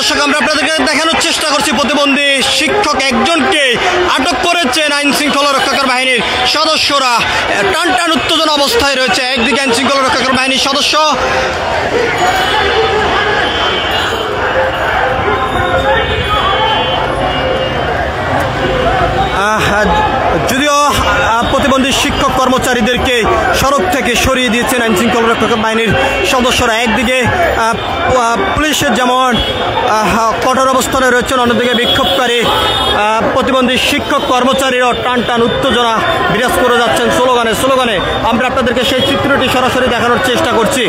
দর্শক আমরা আপনাদেরকে দেখানোর চেষ্টা করছি প্রতিবন্ধী শিক্ষক একজনকে আটক করেছেন আইন শৃঙ্খলা রক্ষাকারী বাহিনীর সদস্যরা। টান টান উত্তেজনা অবস্থায় রয়েছে। একদিকে আইন শৃঙ্খলা রক্ষাকারী বাহিনীর সদস্য, যদিও প্রতিবন্ধী শিক্ষক কর্মচারীদেরকে সড়ক থেকে সরিয়ে দিয়েছেন আইন শৃঙ্খলা রক্ষক বাহিনীর সদস্যরা। একদিকে পুলিশের যেমন কঠোর অবস্থানে রয়েছেন, অন্যদিকে বিক্ষোভকারী প্রতিবন্ধী শিক্ষক কর্মচারীরাও টান টান উত্তেজনা বিরাজ করে যাচ্ছেন স্লোগানে। আমরা আপনাদেরকে সেই চিত্রটি সরাসরি দেখানোর চেষ্টা করছি।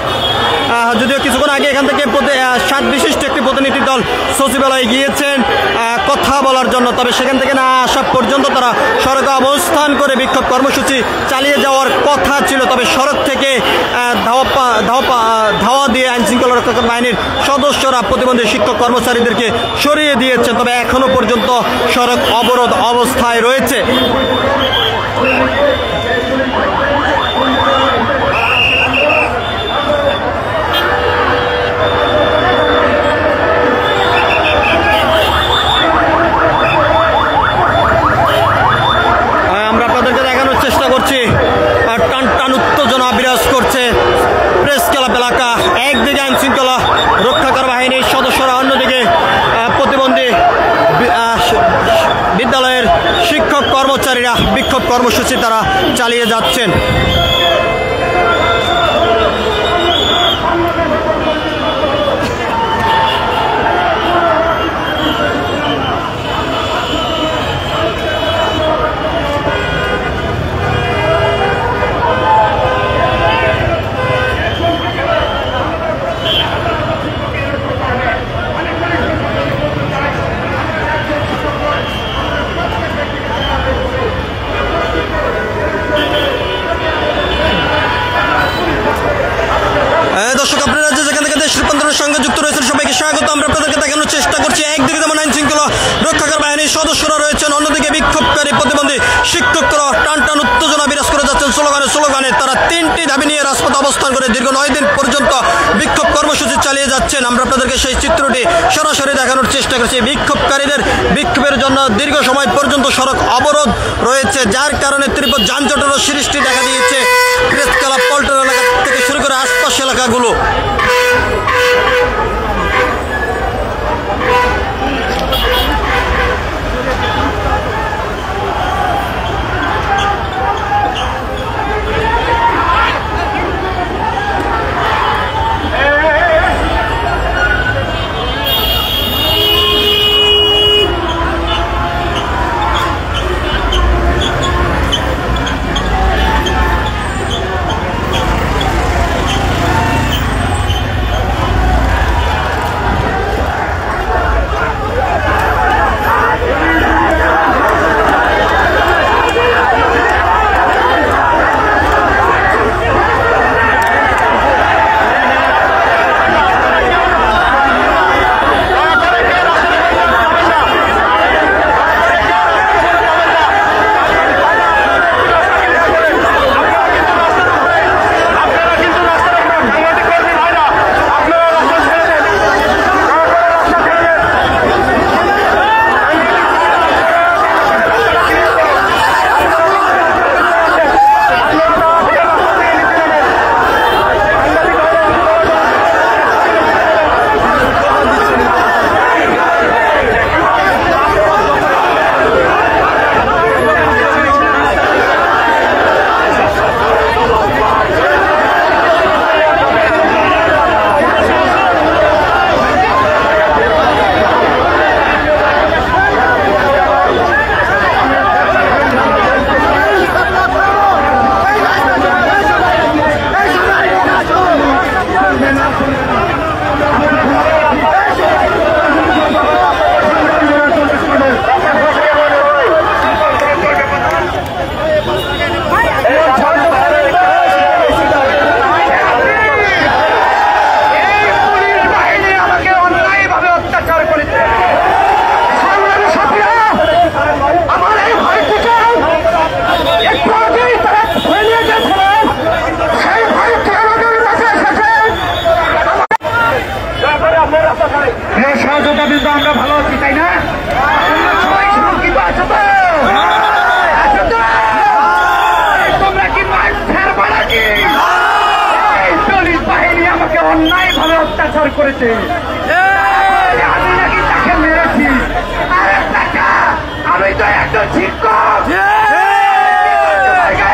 যদিও কিছুক্ষণ আগে এখান থেকে সাত বিশিষ্ট একটি প্রতিনিধি দল সচিবালয়ে গিয়েছেন কথা বলার জন্য, তবে সেখান থেকে না আসা পর্যন্ত তারা সড়কে অবস্থান করে বিক্ষোভ কর্মসূচি চালিয়ে যাওয়ার কথা ছিল। তবে সড়ক থেকে ধাওয়া দিয়ে আইন শৃঙ্খলা রক্ষাকারী বাহিনীর সদস্যরা প্রতিবন্ধী শিক্ষক কর্মচারীদেরকে সরিয়ে দিয়েছেন। তবে এখনো পর্যন্ত সড়ক অবরোধ অবস্থায় রয়েছে। টান টান উত্তেজনা বিরাজ করছে প্রেস ক্লাব এলাকা। একদিকে আইন শৃঙ্খলা রক্ষাকারী বাহিনীর সদস্যরা, অন্যদিকে প্রতিবন্ধী বিদ্যালয়ের শিক্ষক কর্মচারীরা বিক্ষোভ কর্মসূচি তারা চালিয়ে যাচ্ছেন। দর্শক আপনারা যেখান থেকে দেশ রূপান্তরের সঙ্গে যুক্ত রয়েছেন সবাইকে স্বাগত। আমরা আপনাদেরকে দেখানোর চেষ্টা করছি একদিকে যেমন আইন শৃঙ্খলা রক্ষাকারী বাহিনীর সদস্যরা রয়েছেন, অন্যদিকে বিক্ষোভকারী প্রতিবন্ধী শিক্ষকরা টান টান উত্তেজনা বিরাজ করে যাচ্ছেন স্লোগানে। তারা তিনটি দাবি নিয়ে রাজপথে অবস্থান করে দীর্ঘ 9 দিন পর্যন্ত বিক্ষোভ কর্মসূচি চালিয়ে যাচ্ছেন। আমরা আপনাদেরকে সেই চিত্রটি সরাসরি দেখানোর চেষ্টা করছি। বিক্ষোভকারীদের বিক্ষোভের জন্য দীর্ঘ সময় পর্যন্ত সড়ক অবরোধ রয়েছে, যার কারণে তীব্র যানজটেরও সৃষ্টি দেখা দিয়েছে প্রেস ক্লাব পল্টন এলাকা থেকে শুরু করে আশপাশ এলাকাগুলো। শ্রোতাবৃন্দ, আমরা ভালো আছি, তাই না? সবাই সুরক্ষিত আছো তো? আছো তো? তোমরা কি মাঠ ছাড়বা নাকি? এই পুলিশ বাহিনী আমাকে অন্যায়ভাবে অত্যাচার করেছে। আমি নাকি তাকে মেরেছি। আরে টাকা, আমি তো একজন শিক্ষক।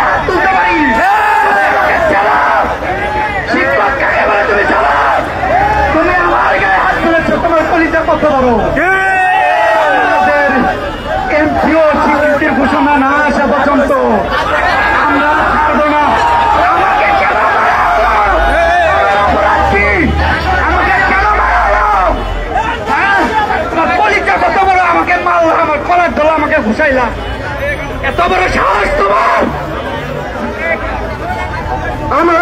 হাত তুলতে পারি। শিক্ষক কাকে বলে তুমি চালাও? তুমি আমার গায়ে হাত তুলেছো, তোমার কলিজা কত বড়? আমাদের এমপিও স্বীকৃতির ঘোষণা না আসা পর্যন্ত আমরা ছাড়বো না। আমাকে কেন মারা হলো? অপরাধ কি? আমাকে কেন মারা হলো? হ্যাঁ? তোমার কলিজা কত বড়? আমাকে মারলা, আমার কলার ধরো, আমাকে ঘুষাইলা। এত বড় সাহস তোমার? আমার